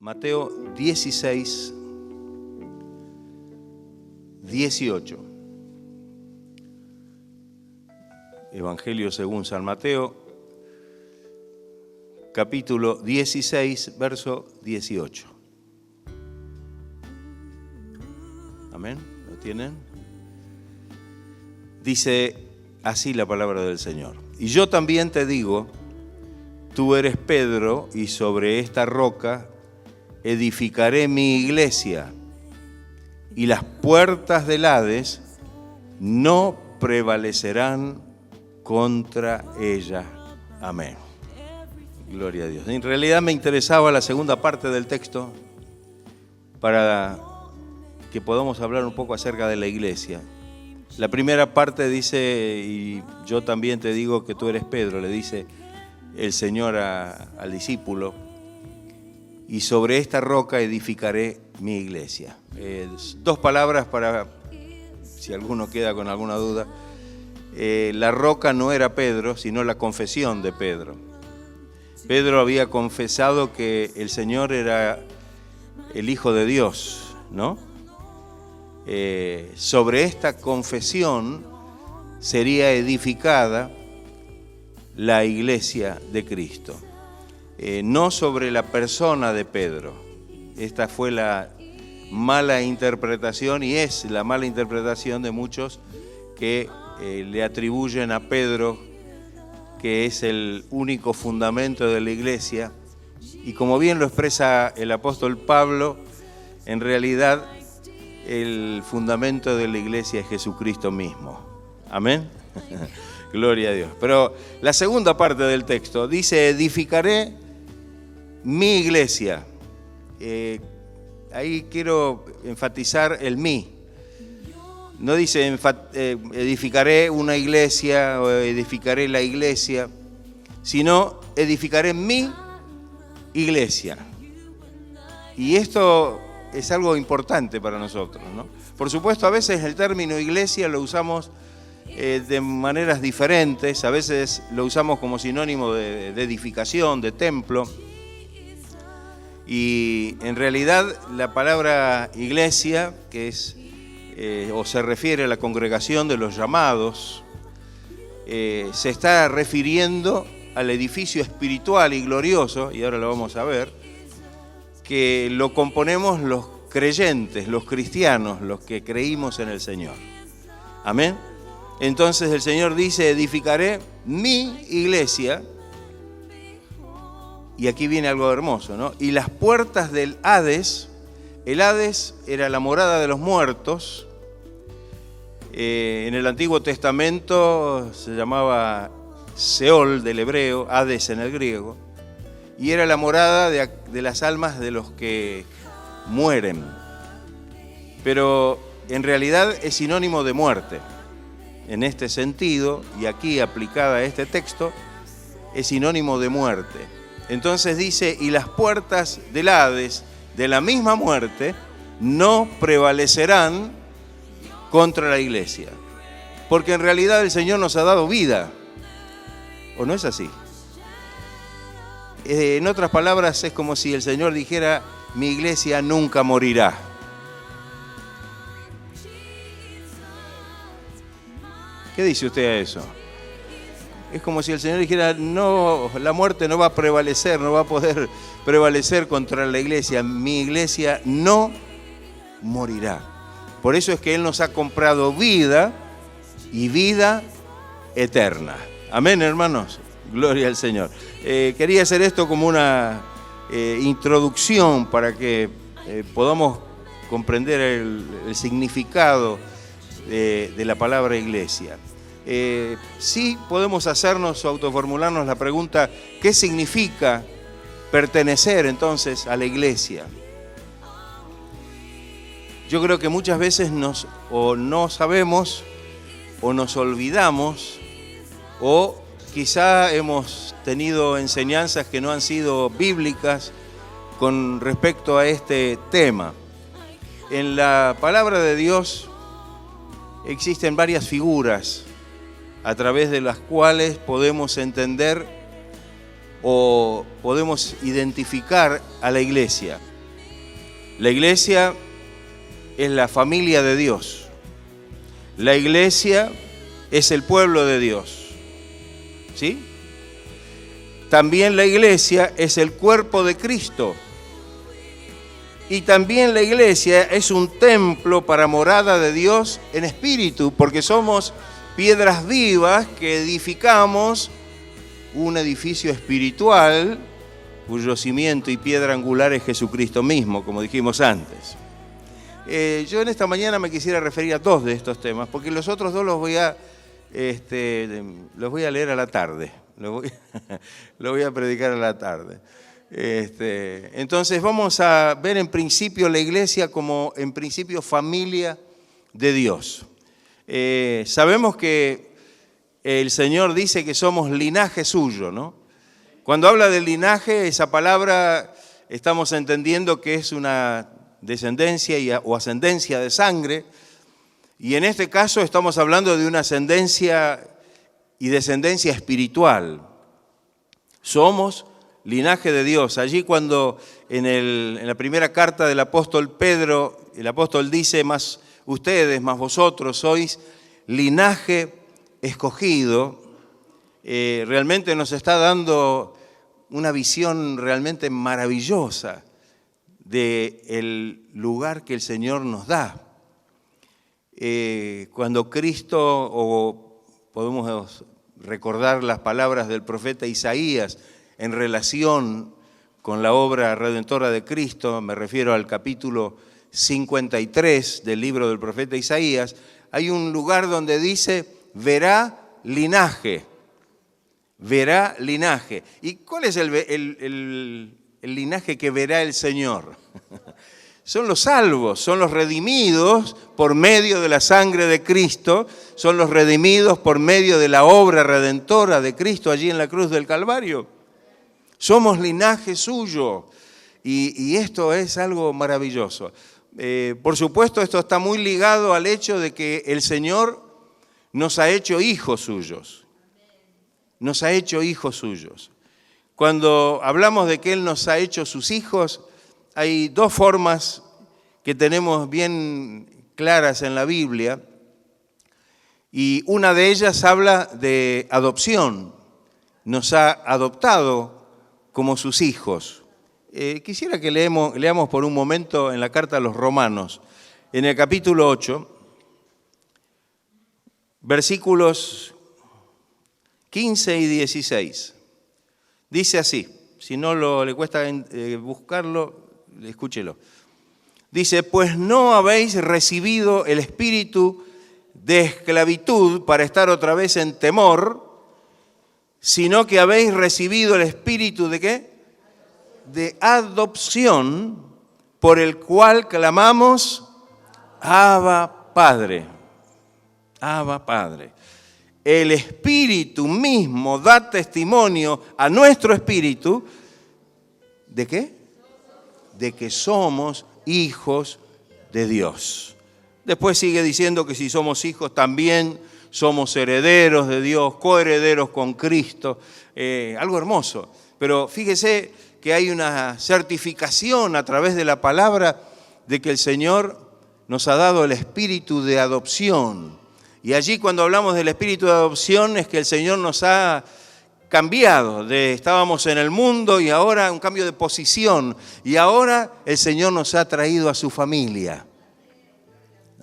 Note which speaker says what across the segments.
Speaker 1: Mateo 16, 18. Evangelio según San Mateo, capítulo 16, verso 18. Amén. ¿Lo tienen? Dice así la palabra del Señor. Y yo también te digo, tú eres Pedro, y sobre esta roca edificaré mi iglesia, y las puertas del Hades no prevalecerán contra ella. Amén. Gloria a Dios. En realidad me interesaba la segunda parte del texto para que podamos hablar un poco acerca de la iglesia. La primera parte dice, y yo también te digo que tú eres Pedro, le dice el Señor al discípulo, y sobre esta roca edificaré mi iglesia. Dos palabras para, si alguno queda con alguna duda. La roca no era Pedro, sino la confesión de Pedro. Pedro había confesado que el Señor era el Hijo de Dios, ¿no? Sobre esta confesión sería edificada la iglesia de Cristo. No sobre la persona de Pedro. Esta fue la mala interpretación, y es la mala interpretación de muchos que le atribuyen a Pedro que es el único fundamento de la iglesia, y como bien lo expresa el apóstol Pablo, en realidad el fundamento de la iglesia es Jesucristo mismo. Amén. Gloria a Dios. Pero la segunda parte del texto dice, edificaré mi iglesia. Ahí quiero enfatizar el mí. No dice edificaré una iglesia o edificaré la iglesia, sino edificaré mi iglesia. Y esto es algo importante para nosotros, ¿no? Por supuesto, a veces el término iglesia lo usamos de maneras diferentes. A veces lo usamos como sinónimo de edificación, de templo. Y en realidad la palabra iglesia, que es o se refiere a la congregación de los llamados, se está refiriendo al edificio espiritual y glorioso, y ahora lo vamos a ver, que lo componemos los creyentes, los cristianos, los que creímos en el Señor. Amén. Entonces el Señor dice, edificaré mi iglesia, y aquí viene algo hermoso, ¿no? Y las puertas del Hades. El Hades era la morada de los muertos. En el Antiguo Testamento se llamaba Seol del hebreo, Hades en el griego, y era la morada de las almas de los que mueren. Pero en realidad es sinónimo de muerte. En este sentido, y aquí aplicada a este texto, es sinónimo de muerte. Entonces dice, y las puertas del Hades, de la misma muerte, no prevalecerán contra la iglesia. Porque en realidad el Señor nos ha dado vida. ¿O no es así? En otras palabras, es como si el Señor dijera, mi iglesia nunca morirá. ¿Qué dice usted a eso? Es como si el Señor dijera, no, la muerte no va a prevalecer, no va a poder prevalecer contra la iglesia. Mi iglesia no morirá. Por eso es que Él nos ha comprado vida y vida eterna. Amén, hermanos. Gloria al Señor. Quería hacer esto como una introducción para que podamos comprender el significado de la palabra iglesia. Sí podemos hacernos o autoformularnos la pregunta, ¿qué significa pertenecer entonces a la iglesia? Yo creo que muchas veces o no sabemos, o nos olvidamos, o quizá hemos tenido enseñanzas que no han sido bíblicas con respecto a este tema. En la palabra de Dios existen varias figuras a través de las cuales podemos entender o podemos identificar a la iglesia. La iglesia es la familia de Dios. La iglesia es el pueblo de Dios. ¿Sí? También la iglesia es el cuerpo de Cristo. Y también la iglesia es un templo para morada de Dios en espíritu, porque somos piedras vivas que edificamos un edificio espiritual cuyo cimiento y piedra angular es Jesucristo mismo, como dijimos antes. Yo en esta mañana me quisiera referir a dos de estos temas, porque los otros dos los voy a leer a la tarde, los voy a predicar a la tarde. Entonces vamos a ver en principio la iglesia como en principio familia de Dios. Sabemos que el Señor dice que somos linaje suyo, ¿no? Cuando habla del linaje, esa palabra estamos entendiendo que es una descendencia o ascendencia de sangre, y en este caso estamos hablando de una ascendencia y descendencia espiritual. Somos linaje de Dios. Allí cuando en la primera carta del apóstol Pedro, el apóstol dice, más ustedes, más vosotros sois linaje escogido, realmente nos está dando una visión realmente maravillosa del lugar que el Señor nos da. Cuando Cristo, o podemos recordar las palabras del profeta Isaías en relación con la obra redentora de Cristo, me refiero al capítulo 53 del libro del profeta Isaías, hay un lugar donde dice, verá linaje. Verá linaje. ¿Y cuál es el linaje que verá el Señor? Son los salvos, son los redimidos por medio de la sangre de Cristo, son los redimidos por medio de la obra redentora de Cristo allí en la cruz del Calvario. Somos linaje suyo y esto es algo maravilloso. Por supuesto, esto está muy ligado al hecho de que el Señor nos ha hecho hijos suyos. Nos ha hecho hijos suyos. Cuando hablamos de que Él nos ha hecho sus hijos, hay dos formas que tenemos bien claras en la Biblia, y una de ellas habla de adopción. Nos ha adoptado como sus hijos. Quisiera que leamos por un momento en la carta a los Romanos, en el capítulo 8, versículos 15 y 16. Dice así, si no le cuesta buscarlo, escúchelo. Dice, pues no habéis recibido el espíritu de esclavitud para estar otra vez en temor, sino que habéis recibido el espíritu ¿de qué? De adopción, por el cual clamamos, Abba Padre. Abba Padre. El Espíritu mismo da testimonio a nuestro espíritu, ¿de qué? De que somos hijos de Dios. Después sigue diciendo que si somos hijos también somos herederos de Dios, coherederos con Cristo. Algo hermoso. Pero fíjese que hay una certificación a través de la palabra de que el Señor nos ha dado el espíritu de adopción. Y allí cuando hablamos del espíritu de adopción es que el Señor nos ha cambiado. Estábamos en el mundo y ahora un cambio de posición. Y ahora el Señor nos ha traído a su familia.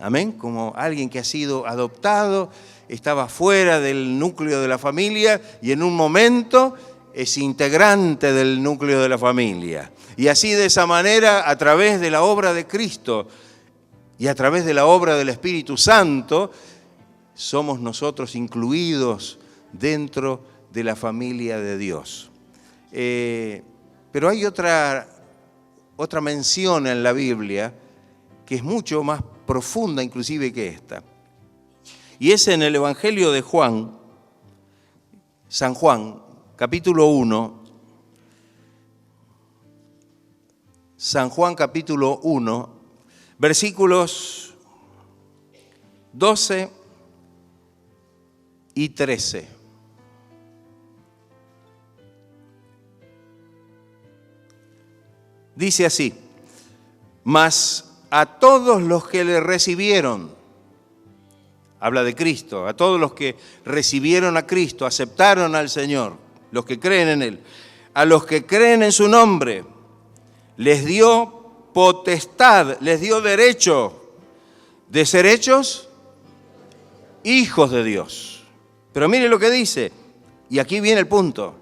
Speaker 1: Amén. Como alguien que ha sido adoptado, estaba fuera del núcleo de la familia y en un momento es integrante del núcleo de la familia. Y así de esa manera, a través de la obra de Cristo y a través de la obra del Espíritu Santo, somos nosotros incluidos dentro de la familia de Dios. Pero hay otra mención en la Biblia que es mucho más profunda inclusive que esta. Y es en el Evangelio de Juan, San Juan, capítulo 1. San Juan capítulo 1, versículos 12 y 13. Dice así, mas a todos los que le recibieron, habla de Cristo, a todos los que recibieron a Cristo, aceptaron al Señor, los que creen en Él, a los que creen en su nombre, les dio potestad, les dio derecho de ser hechos hijos de Dios. Pero mire lo que dice, y aquí viene el punto,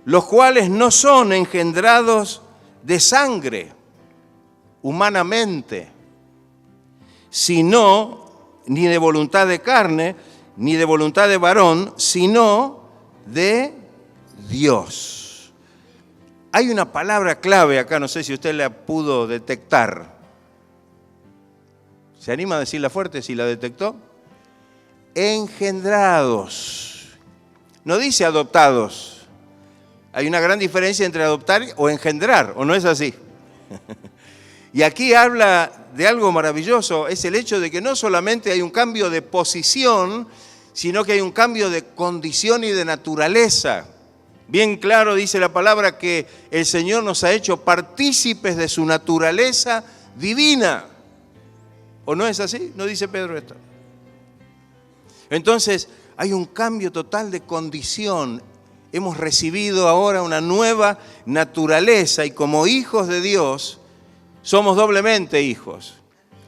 Speaker 1: los cuales no son engendrados de sangre, humanamente, sino, ni de voluntad de carne, ni de voluntad de varón, sino de Dios. Hay una palabra clave acá, no sé si usted la pudo detectar. ¿Se anima a decirla fuerte si la detectó? Engendrados. No dice adoptados. Hay una gran diferencia entre adoptar o engendrar, ¿o no es así? Y aquí habla de algo maravilloso, es el hecho de que no solamente hay un cambio de posición, sino que hay un cambio de condición y de naturaleza. Bien claro dice la palabra que el Señor nos ha hecho partícipes de su naturaleza divina. ¿O no es así? ¿No dice Pedro esto? Entonces, hay un cambio total de condición. Hemos recibido ahora una nueva naturaleza y como hijos de Dios, somos doblemente hijos,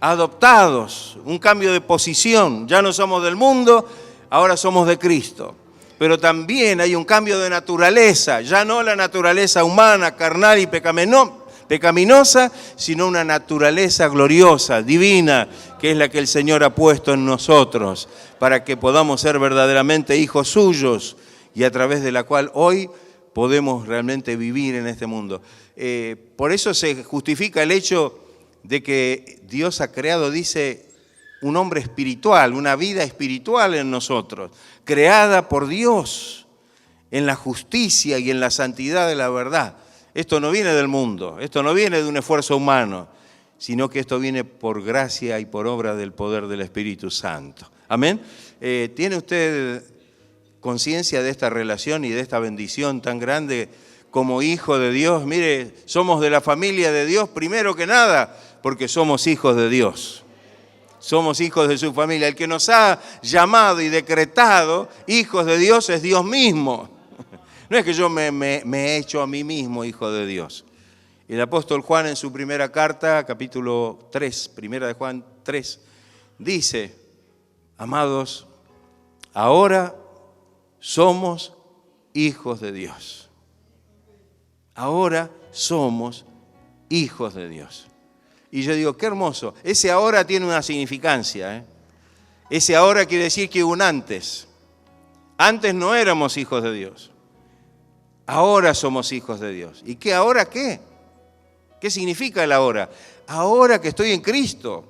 Speaker 1: adoptados, un cambio de posición. Ya no somos del mundo, ahora somos de Cristo. Pero también hay un cambio de naturaleza, ya no la naturaleza humana, carnal y pecaminosa, sino una naturaleza gloriosa, divina, que es la que el Señor ha puesto en nosotros, para que podamos ser verdaderamente hijos suyos y a través de la cual hoy podemos realmente vivir en este mundo. Por eso se justifica el hecho de que Dios ha creado, dice, un hombre espiritual, una vida espiritual en nosotros, creada por Dios en la justicia y en la santidad de la verdad. Esto no viene del mundo, esto no viene de un esfuerzo humano, sino que esto viene por gracia y por obra del poder del Espíritu Santo. Amén. ¿Tiene usted conciencia de esta relación y de esta bendición tan grande como hijo de Dios? Mire, somos de la familia de Dios primero que nada, porque somos hijos de Dios. Somos hijos de su familia. El que nos ha llamado y decretado hijos de Dios es Dios mismo. No es que yo me he hecho a mí mismo hijo de Dios. El apóstol Juan en su primera carta, capítulo 3, primera de Juan 3, dice, amados, ahora somos hijos de Dios. Ahora somos hijos de Dios. Y yo digo, qué hermoso. Ese ahora tiene una significancia. Ese ahora quiere decir que hubo un antes. Antes no éramos hijos de Dios. Ahora somos hijos de Dios. ¿Y qué ahora qué? ¿Qué significa el ahora? Ahora que estoy en Cristo.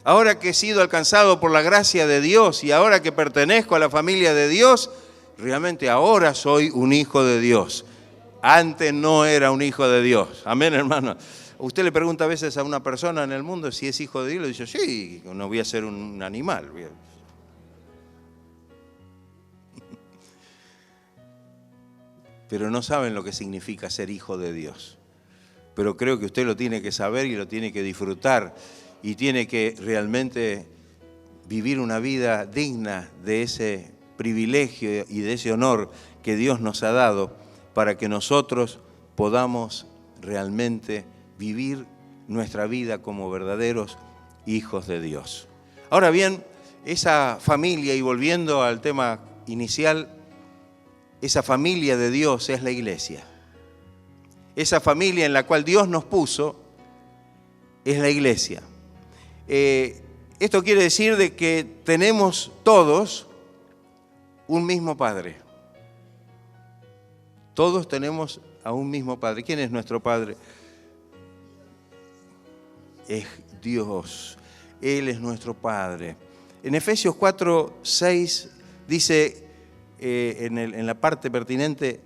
Speaker 1: Ahora que he sido alcanzado por la gracia de Dios y ahora que pertenezco a la familia de Dios, realmente ahora soy un hijo de Dios. Antes no era un hijo de Dios. Amén, hermano. Usted le pregunta a veces a una persona en el mundo si es hijo de Dios, le dice, sí, no voy a ser un animal. Pero no saben lo que significa ser hijo de Dios. Pero creo que usted lo tiene que saber y lo tiene que disfrutar y tiene que realmente vivir una vida digna de ese privilegio y de ese honor que Dios nos ha dado para que nosotros podamos realmente vivir nuestra vida como verdaderos hijos de Dios. Ahora bien, esa familia, y volviendo al tema inicial, esa familia de Dios es la iglesia. Esa familia en la cual Dios nos puso es la iglesia. Esto quiere decir de que tenemos todos un mismo Padre. Todos tenemos a un mismo Padre. ¿Quién es nuestro Padre? Es Dios. Él es nuestro Padre. En Efesios 4:6 dice en la parte pertinente,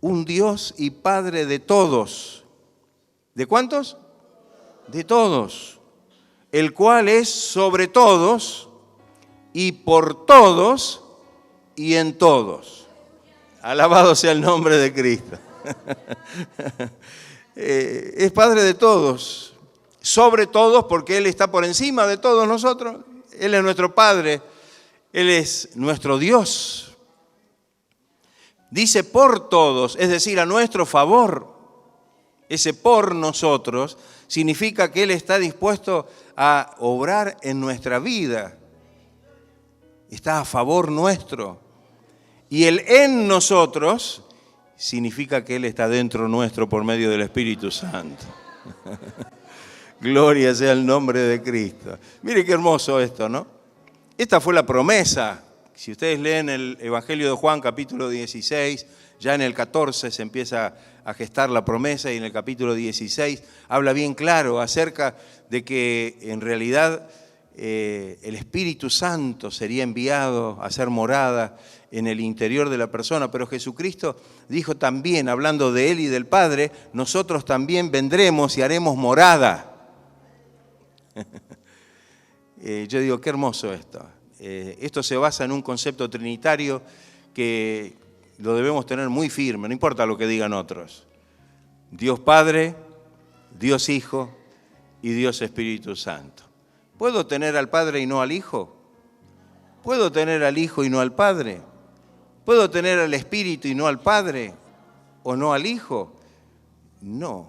Speaker 1: un Dios y Padre de todos. ¿De cuántos? De todos. El cual es sobre todos y por todos y en todos. Alabado sea el nombre de Cristo. Es Padre de todos. sobre todos porque Él está por encima de todos nosotros. Él es nuestro Padre, Él es nuestro Dios. Dice por todos, es decir, a nuestro favor. Ese por nosotros significa que Él está dispuesto a obrar en nuestra vida. Está a favor nuestro. Y el en nosotros significa que Él está dentro nuestro por medio del Espíritu Santo. Gloria sea el nombre de Cristo. Mire qué hermoso esto, ¿no? Esta fue la promesa. Si ustedes leen el Evangelio de Juan, capítulo 16, ya en el 14 se empieza a gestar la promesa y en el capítulo 16 habla bien claro acerca de que en realidad el Espíritu Santo sería enviado a hacer morada en el interior de la persona, pero Jesucristo dijo también, hablando de Él y del Padre, nosotros también vendremos y haremos morada. Yo digo, qué hermoso esto. Esto se basa en un concepto trinitario que lo debemos tener muy firme, no importa lo que digan otros. Dios Padre, Dios Hijo y Dios Espíritu Santo. ¿Puedo tener al Padre y no al Hijo? ¿Puedo tener al Hijo y no al Padre? ¿Puedo tener al Espíritu y no al Padre? ¿O no al Hijo? No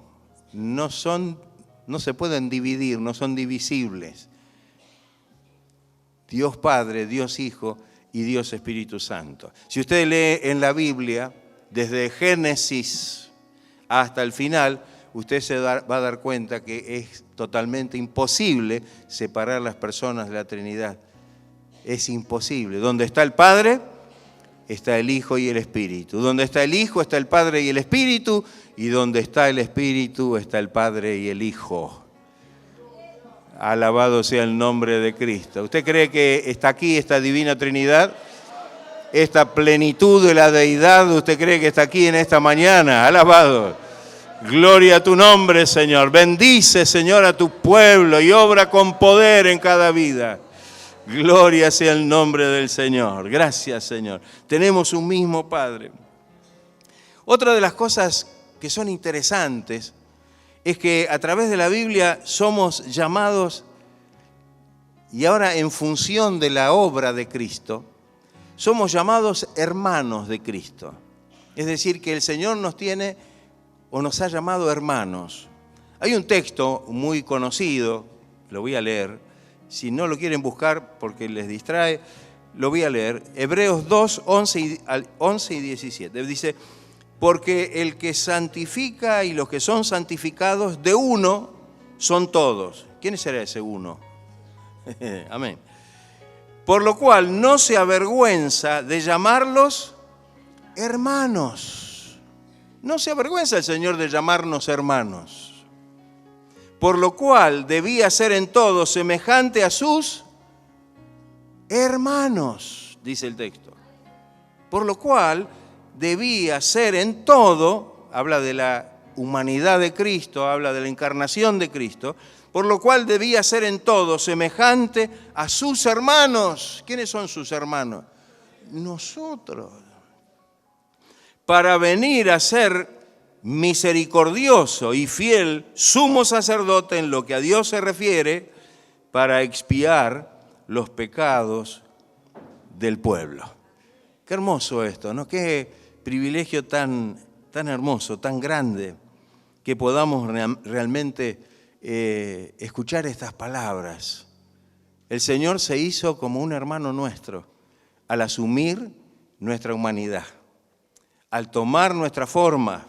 Speaker 1: se pueden dividir, no son divisibles. Dios Padre, Dios Hijo y Dios Espíritu Santo. Si usted lee en la Biblia, desde Génesis hasta el final, usted se va a dar cuenta que es totalmente imposible separar las personas de la Trinidad. Es imposible. Donde está el Padre, está el Hijo y el Espíritu. Donde está el Hijo, está el Padre y el Espíritu. Y donde está el Espíritu, está el Padre y el Hijo. Alabado sea el nombre de Cristo. ¿Usted cree que está aquí esta divina Trinidad? Esta plenitud de la deidad, ¿usted cree que está aquí en esta mañana? Alabado. Gloria a tu nombre, Señor. Bendice, Señor, a tu pueblo y obra con poder en cada vida. Gloria sea el nombre del Señor. Gracias, Señor. Tenemos un mismo Padre. Otra de las cosas que son interesantes es que a través de la Biblia somos llamados, y ahora en función de la obra de Cristo, somos llamados hermanos de Cristo. Es decir, que el Señor nos tiene o nos ha llamado hermanos. Hay un texto muy conocido, lo voy a leer, si no lo quieren buscar porque les distrae, lo voy a leer. Hebreos 2, 11 y 17. Dice, porque el que santifica y los que son santificados de uno son todos. ¿Quién será ese uno? Amén. Por lo cual no se avergüenza de llamarlos hermanos. No se avergüenza el Señor de llamarnos hermanos. Por lo cual debía ser en todo semejante a sus hermanos, dice el texto. Por lo cual debía ser en todo, habla de la humanidad de Cristo, habla de la encarnación de Cristo, por lo cual debía ser en todo semejante a sus hermanos. ¿Quiénes son sus hermanos? Nosotros. Para venir a ser misericordioso y fiel sumo sacerdote en lo que a Dios se refiere, para expiar los pecados del pueblo. Qué hermoso esto, ¿no? Qué privilegio tan hermoso, tan grande, que podamos realmente escuchar estas palabras. El Señor se hizo como un hermano nuestro al asumir nuestra humanidad, al tomar nuestra forma,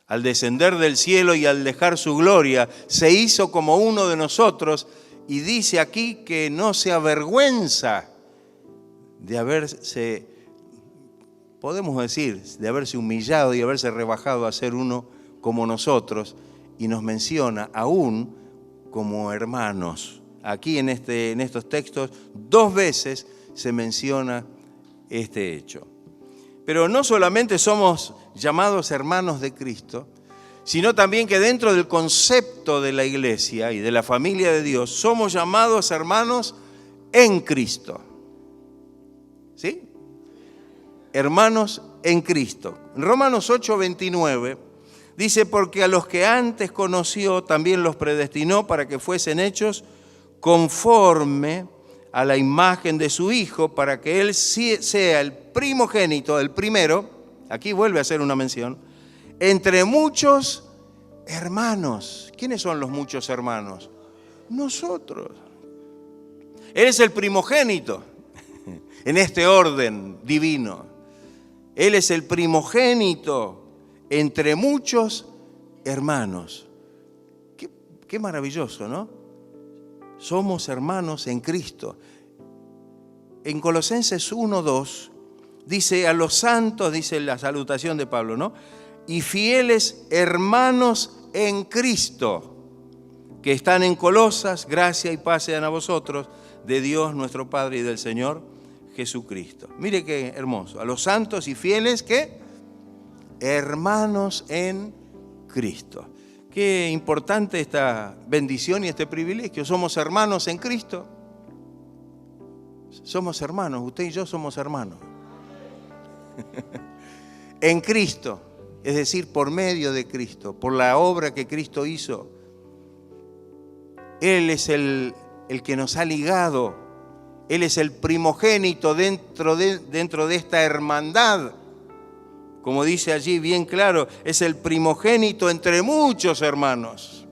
Speaker 1: al descender del cielo y al dejar su gloria, se hizo como uno de nosotros y dice aquí que no se avergüenza de haberse, podemos decir, de haberse humillado y haberse rebajado a ser uno como nosotros, y nos menciona aún como hermanos. Aquí en estos textos 2 veces se menciona este hecho. Pero no solamente somos llamados hermanos de Cristo, sino también que dentro del concepto de la iglesia y de la familia de Dios somos llamados hermanos en Cristo. ¿Sí? Hermanos en Cristo. En Romanos 8:29 Dice, porque a los que antes conoció también los predestinó para que fuesen hechos conforme a la imagen de su Hijo, para que Él sea el primogénito, el primero, aquí vuelve a hacer una mención, entre muchos hermanos. ¿Quiénes son los muchos hermanos? Nosotros. Él es el primogénito en este orden divino. Él es el primogénito entre muchos hermanos. Qué maravilloso, ¿no? Somos hermanos en Cristo. En Colosenses 1:2 dice a los santos, dice la salutación de Pablo, ¿no? Y fieles hermanos en Cristo, que están en Colosas, gracia y paz sean a vosotros, de Dios nuestro Padre y del Señor Jesucristo. Mire qué hermoso. A los santos y fieles, ¿qué? Hermanos en Cristo. Qué importante esta bendición y este privilegio. Somos hermanos en Cristo. Somos hermanos, usted y yo somos hermanos. En Cristo, es decir, por medio de Cristo, por la obra que Cristo hizo. Él es el que nos ha ligado. Él es el primogénito dentro de esta hermandad. Como dice allí bien claro, es el primogénito entre muchos hermanos.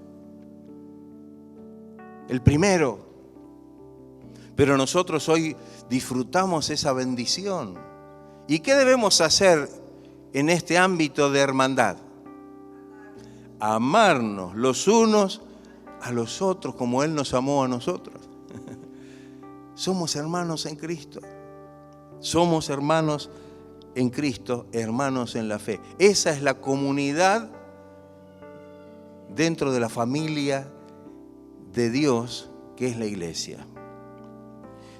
Speaker 1: El primero. Pero nosotros hoy disfrutamos esa bendición. ¿Y qué debemos hacer en este ámbito de hermandad? Amarnos los unos a los otros como Él nos amó a nosotros. Somos hermanos en Cristo. Somos hermanos en Cristo, hermanos en la fe. Esa es la comunidad dentro de la familia de Dios, que es la iglesia.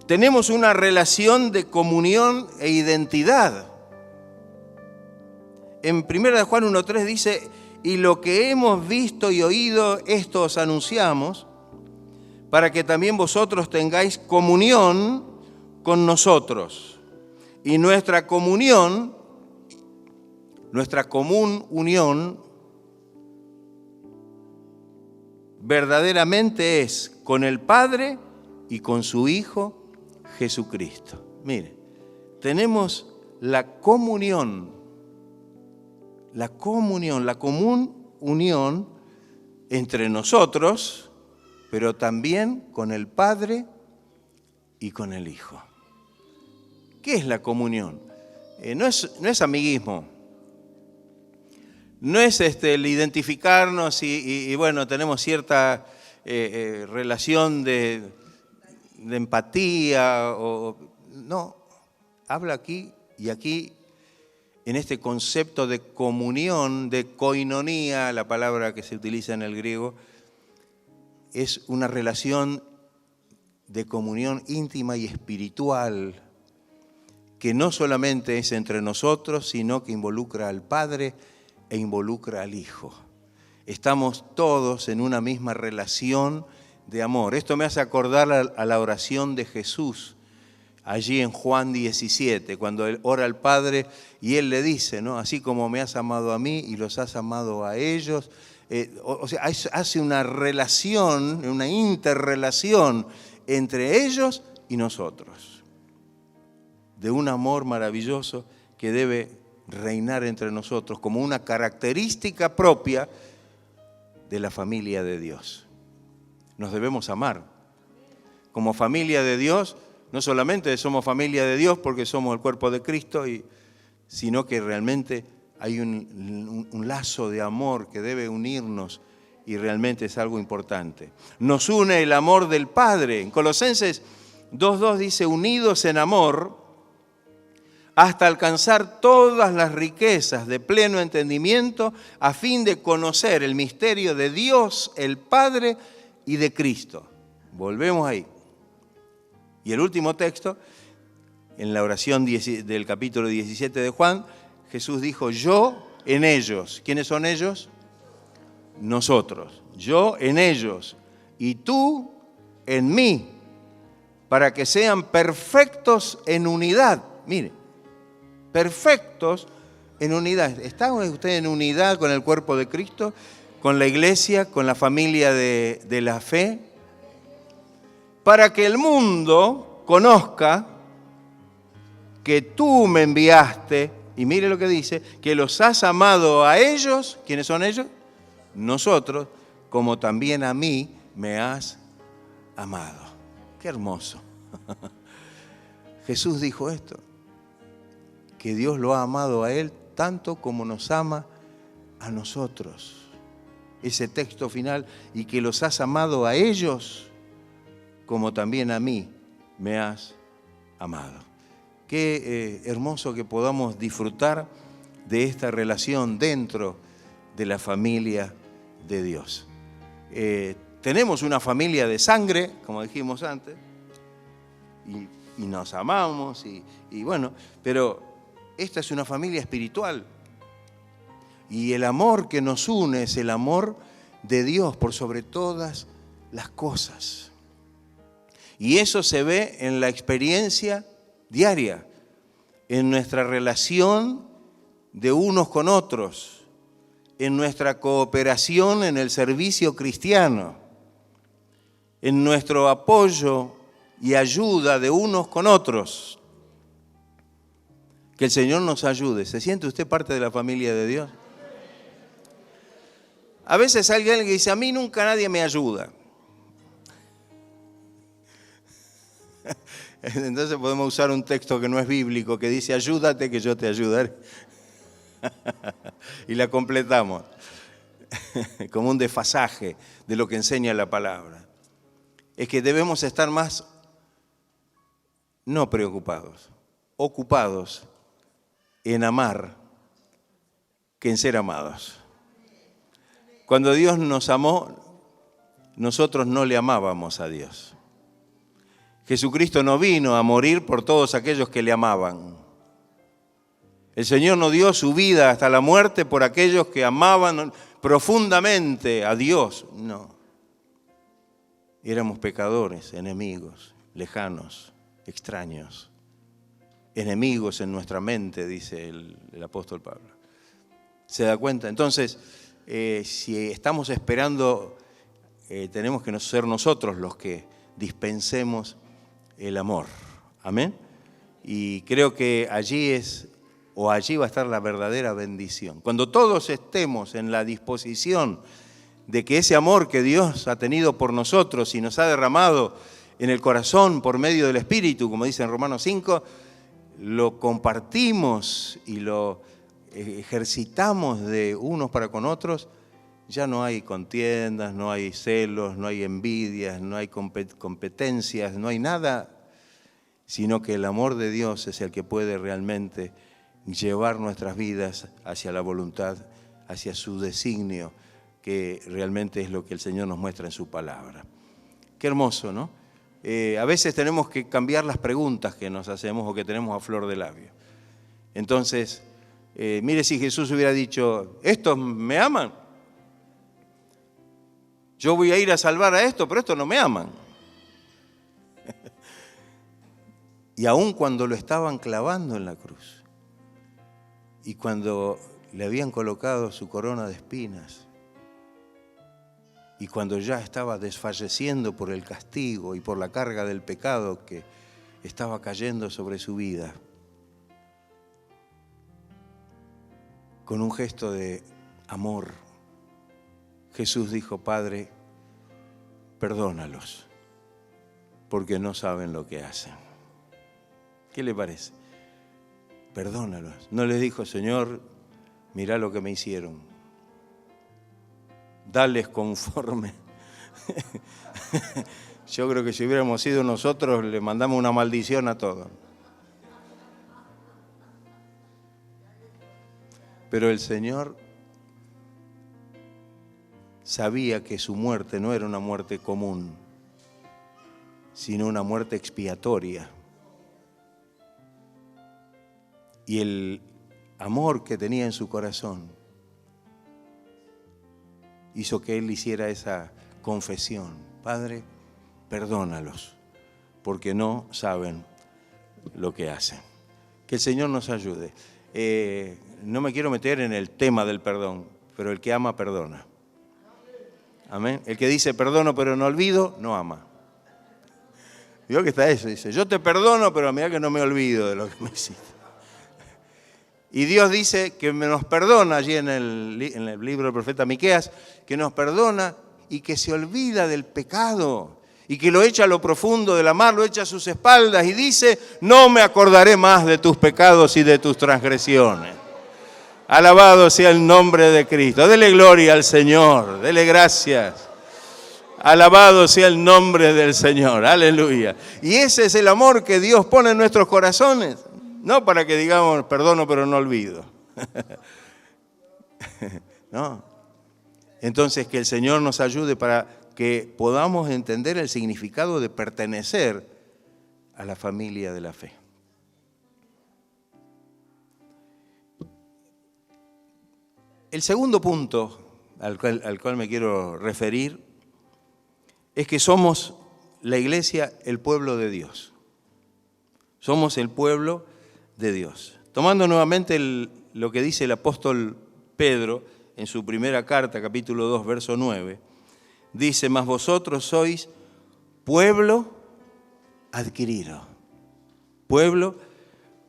Speaker 1: Tenemos una relación de comunión e identidad. En 1 Juan 1:3 dice, y lo que hemos visto y oído, esto os anunciamos, para que también vosotros tengáis comunión con nosotros. Y nuestra comunión, nuestra común unión, verdaderamente es con el Padre y con su Hijo Jesucristo. Mire, tenemos la común unión entre nosotros, pero también con el Padre y con el Hijo. ¿Qué es la comunión? No es amiguismo. No es el identificarnos y bueno, tenemos cierta relación de empatía. No, habla aquí y aquí en este concepto de comunión, de koinonía, la palabra que se utiliza en el griego, es una relación de comunión íntima y espiritual que no solamente es entre nosotros, sino que involucra al Padre e involucra al Hijo. Estamos todos en una misma relación de amor. Esto me hace acordar a la oración de Jesús, allí en Juan 17, cuando Él ora al Padre y Él le dice, ¿no? Así como me has amado a mí y los has amado a ellos. O sea, hace una relación, una interrelación entre ellos y nosotros, de un amor maravilloso que debe reinar entre nosotros como una característica propia de la familia de Dios. Nos debemos amar. Como familia de Dios, no solamente somos familia de Dios porque somos el cuerpo de Cristo, sino que realmente hay un lazo de amor que debe unirnos y realmente es algo importante. Nos une el amor del Padre. En Colosenses 2:2 dice, unidos en amor, hasta alcanzar todas las riquezas de pleno entendimiento, a fin de conocer el misterio de Dios, el Padre y de Cristo. Volvemos ahí. Y el último texto, en la oración del capítulo 17 de Juan, Jesús dijo, yo en ellos. ¿Quiénes son ellos? Nosotros. Yo en ellos y tú en mí, para que sean perfectos en unidad. Mire, perfectos En unidad. ¿Está usted en unidad con el cuerpo de Cristo? ¿Con la iglesia? ¿Con la familia de la fe? Para que el mundo conozca que tú me enviaste, y mire lo que dice, que los has amado a ellos. ¿Quiénes son ellos? Nosotros, como también a mí me has amado. Qué hermoso. Jesús dijo esto, que Dios lo ha amado a Él tanto como nos ama a nosotros. Ese texto final, y que los has amado a ellos como también a mí me has amado. Qué hermoso que podamos disfrutar de esta relación dentro de la familia de Dios. Tenemos una familia de sangre, como dijimos antes, y nos amamos, y bueno, pero esta es una familia espiritual. Y el amor que nos une es el amor de Dios por sobre todas las cosas. Y eso se ve en la experiencia diaria, en nuestra relación de unos con otros, en nuestra cooperación en el servicio cristiano, en nuestro apoyo y ayuda de unos con otros. Que el Señor nos ayude. ¿Se siente usted parte de la familia de Dios? A veces hay alguien que dice, a mí nunca nadie me ayuda. Entonces podemos usar un texto que no es bíblico, que dice, ayúdate que yo te ayudaré. Y la completamos, como un desfasaje de lo que enseña la palabra. Es que debemos estar más, no preocupados, ocupados en amar que en ser amados. Cuando Dios nos amó, nosotros no le amábamos a Dios. Jesucristo no vino a morir por todos aquellos que le amaban. El Señor no dio su vida hasta la muerte por aquellos que amaban profundamente a Dios. No. Éramos pecadores, enemigos, lejanos, extraños. Enemigos en nuestra mente, dice el apóstol Pablo. ¿Se da cuenta? Entonces, si estamos esperando, tenemos que ser nosotros los que dispensemos el amor. Amén. Y creo que allí va a estar la verdadera bendición. Cuando todos estemos en la disposición de que ese amor que Dios ha tenido por nosotros y nos ha derramado en el corazón por medio del Espíritu, como dice en Romanos 5, lo compartimos y lo ejercitamos de unos para con otros, ya no hay contiendas, no hay celos, no hay envidias, no hay competencias, no hay nada, sino que el amor de Dios es el que puede realmente llevar nuestras vidas hacia la voluntad, hacia su designio, que realmente es lo que el Señor nos muestra en su palabra. Qué hermoso, ¿no? A veces tenemos que cambiar las preguntas que nos hacemos o que tenemos a flor de labio. Entonces, mire si Jesús hubiera dicho, ¿estos me aman? Yo voy a ir a salvar a esto, pero estos no me aman. Y aun cuando lo estaban clavando en la cruz, y cuando le habían colocado su corona de espinas, y cuando ya estaba desfalleciendo por el castigo y por la carga del pecado que estaba cayendo sobre su vida, con un gesto de amor, Jesús dijo, Padre, perdónalos, porque no saben lo que hacen. ¿Qué le parece? Perdónalos. No les dijo, Señor, mirá lo que me hicieron. Dales conforme. Yo creo que si hubiéramos sido nosotros, le mandamos una maldición a todos. Pero el Señor sabía que su muerte no era una muerte común, sino una muerte expiatoria. Y el amor que tenía en su corazón hizo que él hiciera esa confesión. Padre, perdónalos, porque no saben lo que hacen. Que el Señor nos ayude. no me quiero meter en el tema del perdón, pero el que ama, perdona. Amén. El que dice perdono pero no olvido, no ama. Vio que está eso, dice, yo te perdono, pero mira que no me olvido de lo que me hiciste. Y Dios dice que nos perdona allí en el libro del profeta Miqueas, que nos perdona y que se olvida del pecado y que lo echa a lo profundo de la mar, lo echa a sus espaldas y dice, no me acordaré más de tus pecados y de tus transgresiones. Alabado sea el nombre de Cristo. Dele gloria al Señor, dele gracias. Alabado sea el nombre del Señor, aleluya. Y ese es el amor que Dios pone en nuestros corazones. No para que digamos, perdono pero no olvido. No. Entonces que el Señor nos ayude para que podamos entender el significado de pertenecer a la familia de la fe. El segundo punto al cual me quiero referir es que somos la iglesia, el pueblo de Dios. Somos el pueblo de Dios. Tomando nuevamente lo que dice el apóstol Pedro en su primera carta, capítulo 2, verso 9, dice, mas vosotros sois pueblo adquirido. Pueblo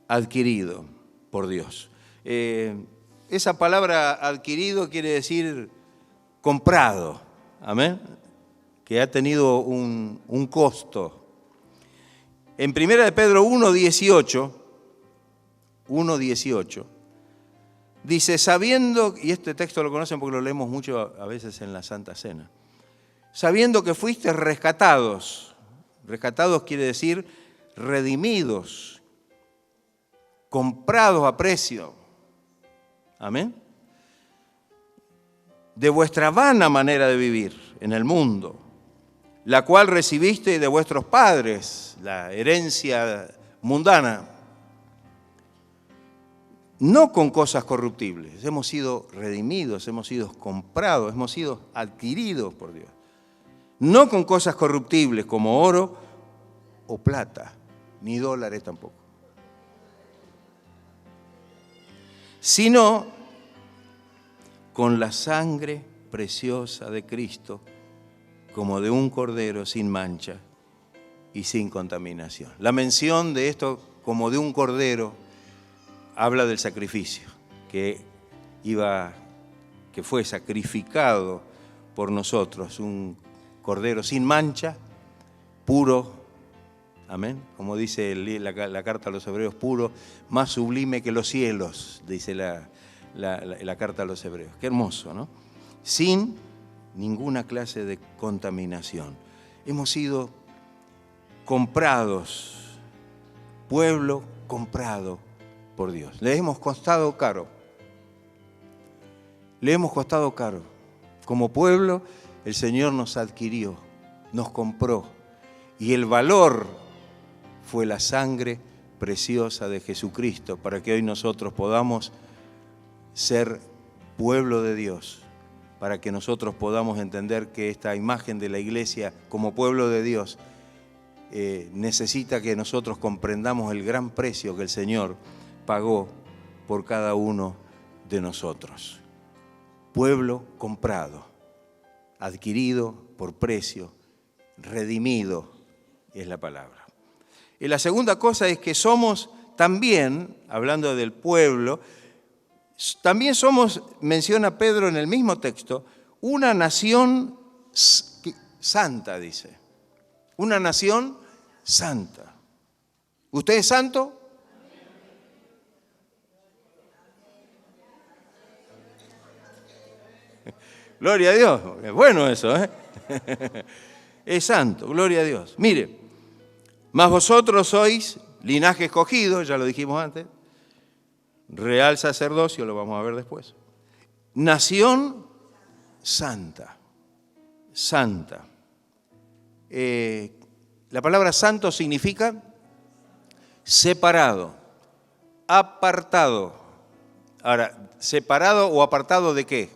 Speaker 1: adquirido por Dios. Esa palabra adquirido quiere decir comprado, amén, que ha tenido un costo. En 1 de Pedro 1:18, dice, sabiendo, y este texto lo conocen porque lo leemos mucho a veces en la Santa Cena, sabiendo que fuiste rescatados quiere decir redimidos, comprados a precio, amén, de vuestra vana manera de vivir en el mundo, la cual recibiste de vuestros padres, la herencia mundana, no con cosas corruptibles. Hemos sido redimidos, hemos sido comprados, hemos sido adquiridos por Dios. No con cosas corruptibles como oro o plata, ni dólares tampoco, sino con la sangre preciosa de Cristo, como de un cordero sin mancha y sin contaminación. La mención de esto como de un cordero habla del sacrificio que fue sacrificado por nosotros, un cordero sin mancha, puro, amén, como dice la carta a los hebreos, puro, más sublime que los cielos, dice la carta a los hebreos. Qué hermoso, ¿no? Sin ninguna clase de contaminación. Hemos sido comprados, pueblo comprado por Dios. Le hemos costado caro. Le hemos costado caro. Como pueblo, el Señor nos adquirió, nos compró. Y el valor fue la sangre preciosa de Jesucristo para que hoy nosotros podamos ser pueblo de Dios, para que nosotros podamos entender que esta imagen de la iglesia como pueblo de Dios necesita que nosotros comprendamos el gran precio que el Señor pagó por cada uno de nosotros. Pueblo comprado, adquirido por precio, redimido es la palabra. Y la segunda cosa es que somos también, hablando del pueblo, también somos, menciona Pedro en el mismo texto, una nación santa, dice. Una nación santa. ¿Usted es santo? Gloria a Dios. Es bueno eso, ¿eh? Es santo, gloria a Dios. Mire, mas vosotros sois linaje escogido, ya lo dijimos antes, real sacerdocio, lo vamos a ver después, nación santa, santa. La palabra santo significa separado, apartado. Ahora, ¿separado o apartado de qué?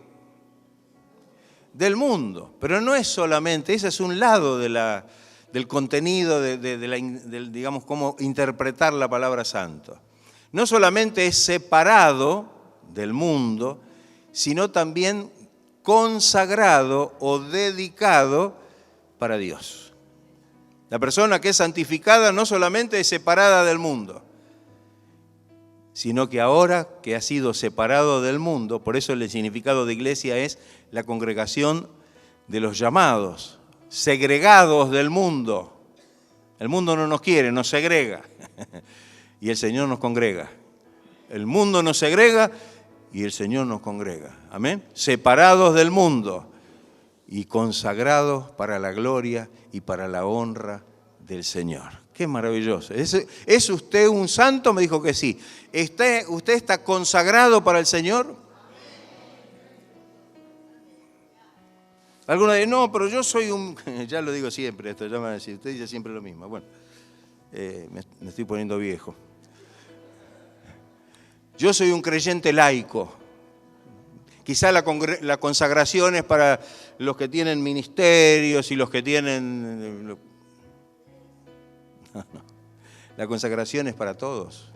Speaker 1: Del mundo. Pero no es solamente, ese es un lado del contenido, digamos, cómo interpretar la palabra santo. No solamente es separado del mundo, sino también consagrado o dedicado para Dios. La persona que es santificada no solamente es separada del mundo, sino que ahora que ha sido separado del mundo, por eso el significado de iglesia es la congregación de los llamados, segregados del mundo. El mundo no nos quiere, nos segrega, y el Señor nos congrega. El mundo nos segrega y el Señor nos congrega. Amén. Separados del mundo y consagrados para la gloria y para la honra del Señor. Qué maravilloso. ¿Es usted un santo? Me dijo que sí. ¿Usted está consagrado para el Señor? Algunos dicen, no, pero yo soy un... Ya lo digo siempre esto, ya me van a decir, usted dice siempre lo mismo. Bueno, me estoy poniendo viejo. Yo soy un creyente laico. Quizá la consagración es para los que tienen ministerios y los que tienen... No. La consagración es para todos.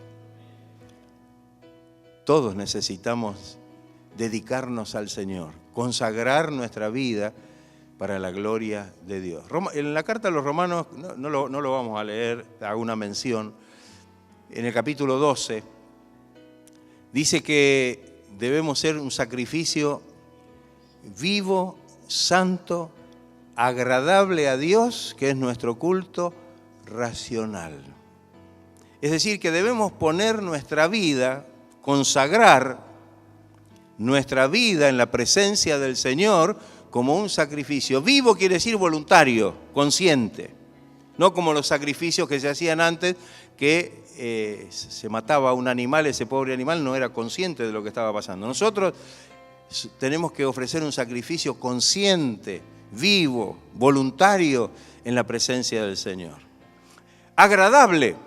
Speaker 1: Todos necesitamos dedicarnos al Señor, consagrar nuestra vida para la gloria de Dios. En la carta a los Romanos, no lo vamos a leer, hago una mención. En el capítulo 12, dice que debemos ser un sacrificio vivo, santo, agradable a Dios, que es nuestro culto racional. Es decir, que debemos poner nuestra vida, consagrar nuestra vida en la presencia del Señor como un sacrificio. Vivo quiere decir voluntario, consciente. No como los sacrificios que se hacían antes, que se mataba a un animal, ese pobre animal no era consciente de lo que estaba pasando. Nosotros tenemos que ofrecer un sacrificio consciente, vivo, voluntario en la presencia del Señor. Agradable,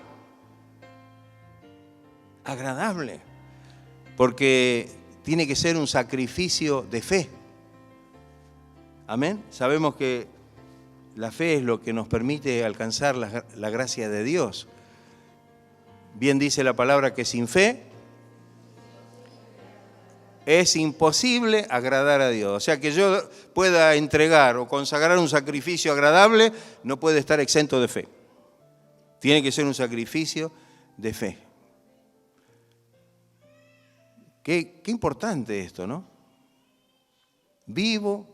Speaker 1: porque tiene que ser un sacrificio de fe. Amén. Sabemos que la fe es lo que nos permite alcanzar la gracia de Dios. Bien dice la palabra que sin fe es imposible agradar a Dios. O sea, que yo pueda entregar o consagrar un sacrificio agradable, no puede estar exento de fe. Tiene que ser un sacrificio de fe. Qué importante esto, ¿no? Vivo,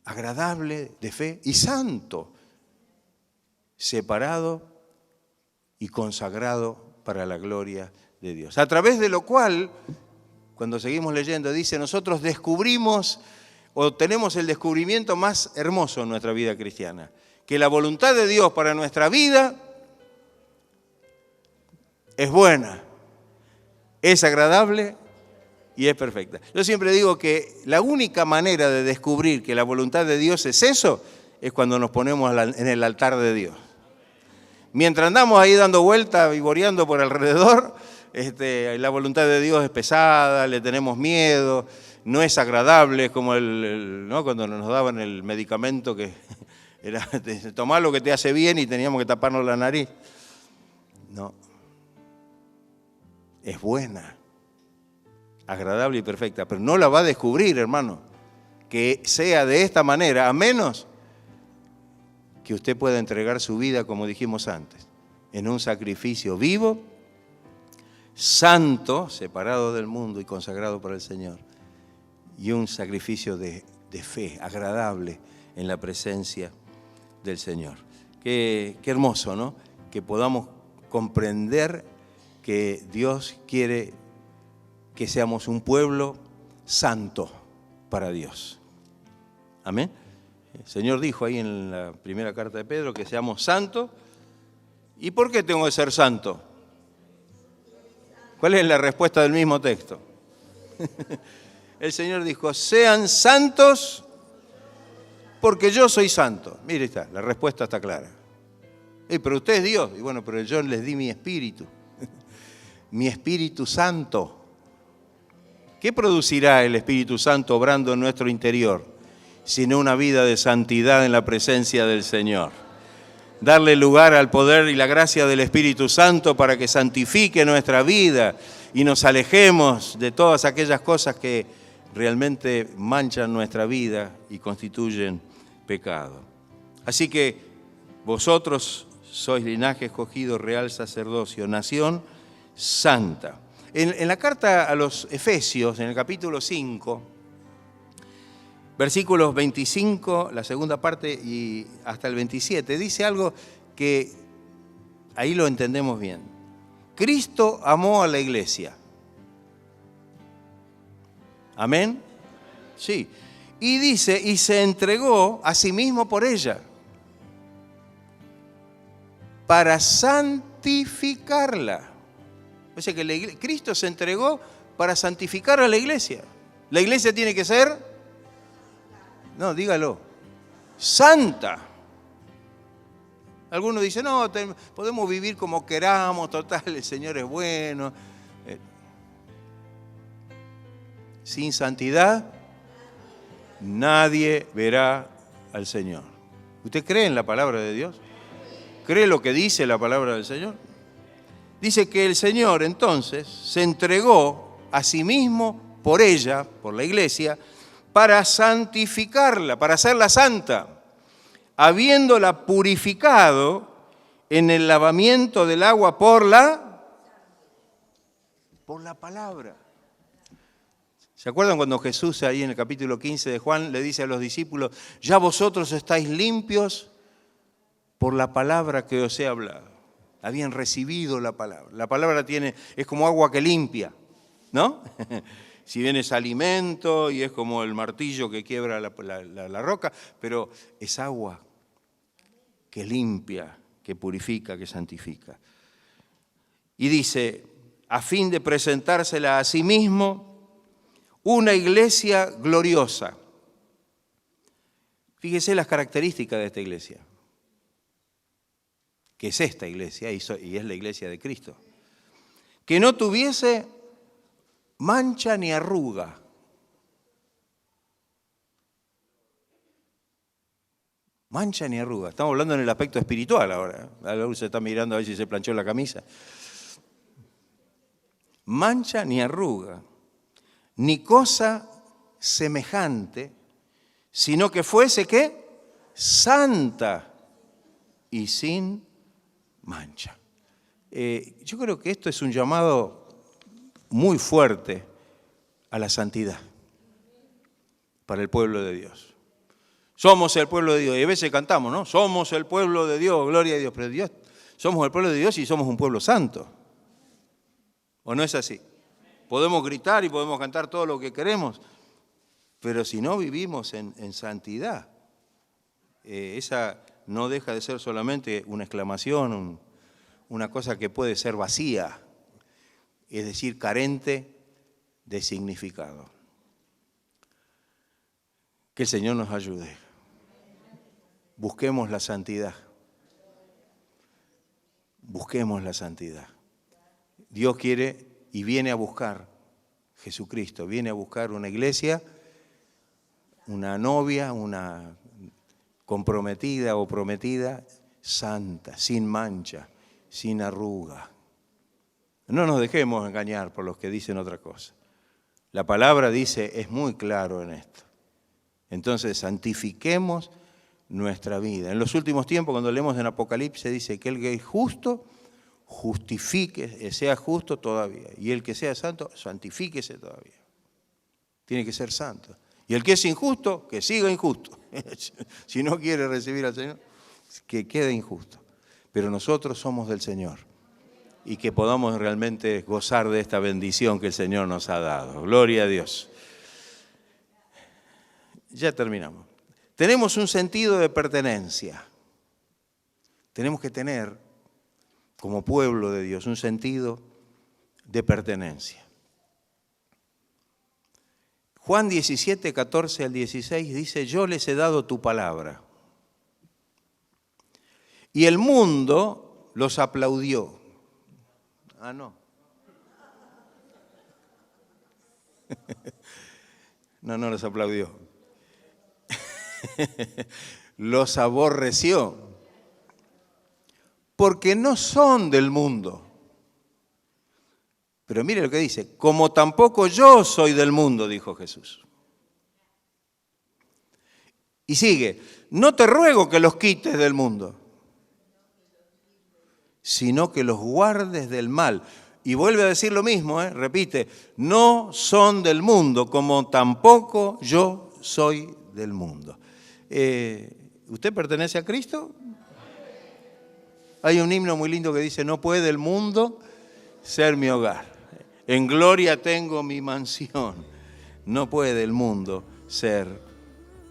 Speaker 1: agradable, de fe y santo, separado y consagrado para la gloria de Dios. A través de lo cual, cuando seguimos leyendo, dice, nosotros descubrimos o tenemos el descubrimiento más hermoso en nuestra vida cristiana, que la voluntad de Dios para nuestra vida es buena, es agradable y es perfecta. Yo siempre digo que la única manera de descubrir que la voluntad de Dios es eso, es cuando nos ponemos en el altar de Dios. Mientras andamos ahí dando vueltas, vivoreando por alrededor, la voluntad de Dios es pesada, le tenemos miedo, no es agradable, es como ¿no? Cuando nos daban el medicamento que era tomar lo que te hace bien y teníamos que taparnos la nariz. No. Es buena, agradable y perfecta, pero no la va a descubrir, hermano, que sea de esta manera, a menos que usted pueda entregar su vida, como dijimos antes, en un sacrificio vivo, santo, separado del mundo y consagrado para el Señor, y un sacrificio de fe, agradable en la presencia del Señor. Qué hermoso, ¿no? Que podamos comprender que Dios quiere que seamos un pueblo santo para Dios. Amén. El Señor dijo ahí en la primera carta de Pedro que seamos santos. ¿Y por qué tengo que ser santo? ¿Cuál es la respuesta del mismo texto? El Señor dijo, sean santos porque yo soy santo. Mire, está, la respuesta está clara. Pero usted es Dios. Y bueno, pero yo les di mi espíritu. Mi Espíritu Santo. ¿Qué producirá el Espíritu Santo obrando en nuestro interior? Sino una vida de santidad en la presencia del Señor. Darle lugar al poder y la gracia del Espíritu Santo para que santifique nuestra vida y nos alejemos de todas aquellas cosas que realmente manchan nuestra vida y constituyen pecado. Así que vosotros sois linaje escogido, real sacerdocio, nación santa. En la carta a los Efesios, en el capítulo 5, versículos 25, la segunda parte y hasta el 27, dice algo que ahí lo entendemos bien. Cristo amó a la iglesia. ¿Amén? Sí. Y dice, y se entregó a sí mismo por ella, para santificarla. O sea que Cristo se entregó para santificar a la iglesia. La iglesia tiene que ser, no, dígalo, santa. Algunos dicen, no, podemos vivir como queramos, total, el Señor es bueno. Sin santidad, nadie verá al Señor. ¿Usted cree en la palabra de Dios? ¿Cree lo que dice la palabra del Señor? Dice que el Señor entonces se entregó a sí mismo por ella, por la iglesia, para santificarla, para hacerla santa, habiéndola purificado en el lavamiento del agua por la palabra. ¿Se acuerdan cuando Jesús ahí en el capítulo 15 de Juan le dice a los discípulos, ya vosotros estáis limpios por la palabra que os he hablado? Habían recibido la palabra. La palabra es como agua que limpia, ¿no? Si bien es alimento y es como el martillo que quiebra la roca, pero es agua que limpia, que purifica, que santifica. Y dice, a fin de presentársela a sí mismo, una iglesia gloriosa. Fíjese las características de esta iglesia, que es esta iglesia y es la iglesia de Cristo. Que no tuviese mancha ni arruga. Mancha ni arruga. Estamos hablando en el aspecto espiritual ahora. Algunos se está mirando a ver si se planchó la camisa. Mancha ni arruga, ni cosa semejante, sino que fuese, ¿qué? Santa y sin mancha. Yo creo que esto es un llamado muy fuerte a la santidad para el pueblo de Dios. Somos el pueblo de Dios. Y a veces cantamos, ¿no? Somos el pueblo de Dios, gloria a Dios. Pero Dios, somos el pueblo de Dios y somos un pueblo santo. ¿O no es así? Podemos gritar y podemos cantar todo lo que queremos, pero si no vivimos en santidad, esa no deja de ser solamente una exclamación, una cosa que puede ser vacía, es decir, carente de significado. Que el Señor nos ayude. Busquemos la santidad. Busquemos la santidad. Dios quiere y viene a buscar, Jesucristo viene a buscar una iglesia, una novia, una comprometida o prometida, santa, sin mancha, sin arruga. No nos dejemos engañar por los que dicen otra cosa. La palabra dice, es muy claro en esto. Entonces, santifiquemos nuestra vida. En los últimos tiempos, cuando leemos en Apocalipsis, dice que el que es justo, justifique, sea justo todavía. Y el que sea santo, santifíquese todavía. Tiene que ser santo. Y el que es injusto, que siga injusto. Si no quiere recibir al Señor, que quede injusto. Pero nosotros somos del Señor. Y que podamos realmente gozar de esta bendición que el Señor nos ha dado. Gloria a Dios. Ya terminamos. Tenemos un sentido de pertenencia. Tenemos que tener, como pueblo de Dios, un sentido de pertenencia. Juan 17, 14 al 16 dice, yo les he dado tu palabra. Y el mundo los aplaudió. Ah, no. No los aplaudió. Los aborreció. Porque no son del mundo, Pero mire lo que dice, como tampoco yo soy del mundo, dijo Jesús. Y sigue, no te ruego que los quites del mundo, sino que los guardes del mal. Y vuelve a decir lo mismo, repite, no son del mundo, como tampoco yo soy del mundo. ¿Usted pertenece a Cristo? Hay un himno muy lindo que dice, no puede el mundo ser mi hogar. En gloria tengo mi mansión. No puede el mundo ser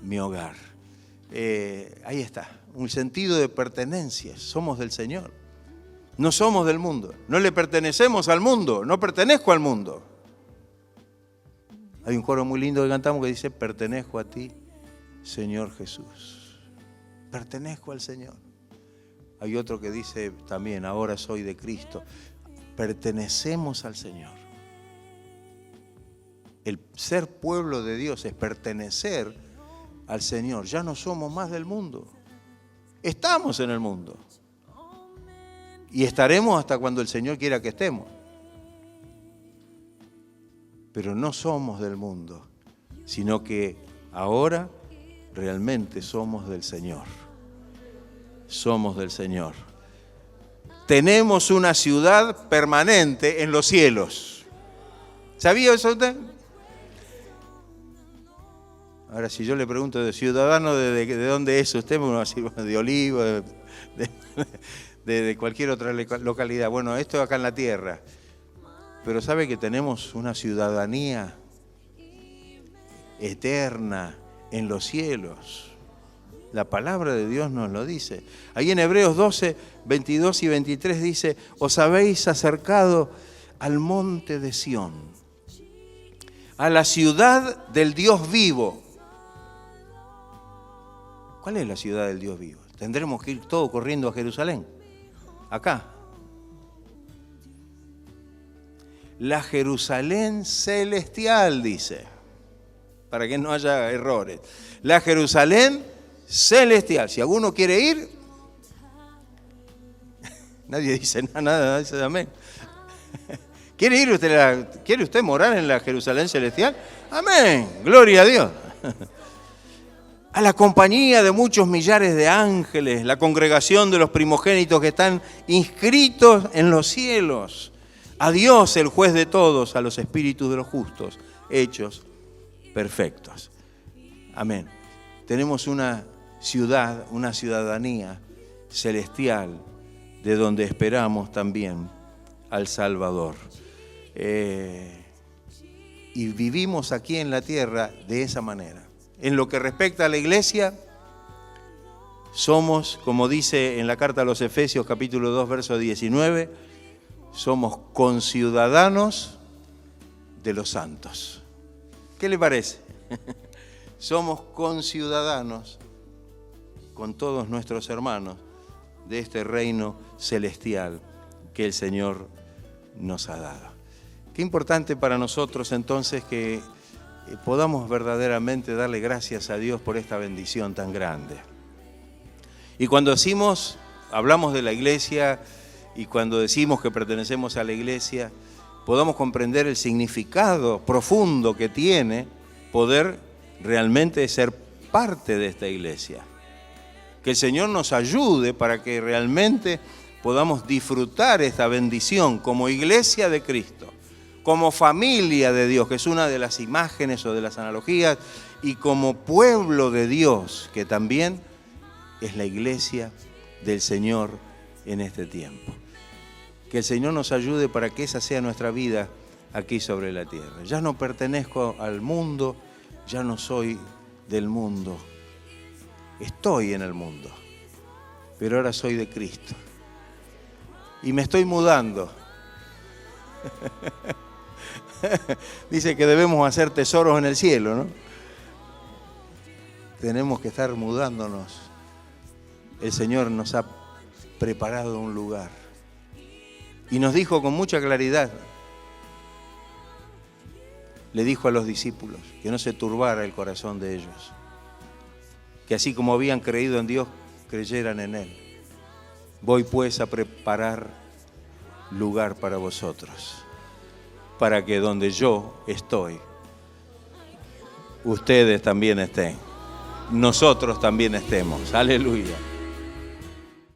Speaker 1: mi hogar. Ahí está, un sentido de pertenencia. Somos del Señor. No somos del mundo. No le pertenecemos al mundo. No pertenezco al mundo. Hay un coro muy lindo que cantamos que dice, pertenezco a ti, Señor Jesús. Pertenezco al Señor. Hay otro que dice también, ahora soy de Cristo. Pertenecemos al Señor. El ser pueblo de Dios es pertenecer al Señor. Ya no somos más del mundo. Estamos en el mundo. Y estaremos hasta cuando el Señor quiera que estemos. Pero no somos del mundo, sino que ahora realmente somos del Señor. Somos del Señor. Tenemos una ciudad permanente en los cielos. ¿Sabía eso usted? Ahora, si yo le pregunto de ciudadano, ¿de dónde es usted? Me va a decir, de Olivo, de cualquier otra localidad. Bueno, esto acá en la tierra. Pero ¿sabe que tenemos una ciudadanía eterna en los cielos? La palabra de Dios nos lo dice. Ahí en Hebreos 12, 22 y 23 dice, os habéis acercado al monte de Sión, a la ciudad del Dios vivo. ¿Cuál es la ciudad del Dios vivo? ¿Tendremos que ir todos corriendo a Jerusalén? Acá. La Jerusalén celestial, dice, para que no haya errores. La Jerusalén celestial. Si alguno quiere ir, nadie dice nada, dice amén. ¿Quiere ir usted? ¿Quiere usted morar en la Jerusalén celestial? Amén, gloria a Dios. A la compañía de muchos millares de ángeles, la congregación de los primogénitos que están inscritos en los cielos. A Dios, el juez de todos, a los espíritus de los justos, hechos perfectos. Amén. Tenemos una ciudad, una ciudadanía celestial, de donde esperamos también al Salvador. Y vivimos aquí en la tierra de esa manera. En lo que respecta a la iglesia, somos, como dice en la carta a los Efesios, capítulo 2, verso 19, somos conciudadanos de los santos. ¿Qué le parece? Somos conciudadanos con todos nuestros hermanos de este reino celestial que el Señor nos ha dado. Qué importante para nosotros entonces que podamos verdaderamente darle gracias a Dios por esta bendición tan grande. Y cuando hablamos de la iglesia y cuando decimos que pertenecemos a la iglesia, podamos comprender el significado profundo que tiene poder realmente ser parte de esta iglesia. Que el Señor nos ayude para que realmente podamos disfrutar esta bendición como iglesia de Cristo, como familia de Dios, que es una de las imágenes o de las analogías, y como pueblo de Dios, que también es la iglesia del Señor en este tiempo. Que el Señor nos ayude para que esa sea nuestra vida aquí sobre la tierra. Ya no pertenezco al mundo, ya no soy del mundo. Estoy en el mundo, pero ahora soy de Cristo. Y me estoy mudando. Dice que debemos hacer tesoros en el cielo, ¿no? Tenemos que estar mudándonos. El Señor nos ha preparado un lugar. Y nos dijo con mucha claridad, le dijo a los discípulos que no se turbara el corazón de ellos, que así como habían creído en Dios, creyeran en Él. Voy pues a preparar lugar para vosotros. para que donde yo estoy, ustedes también estén. Nosotros también estemos. Aleluya.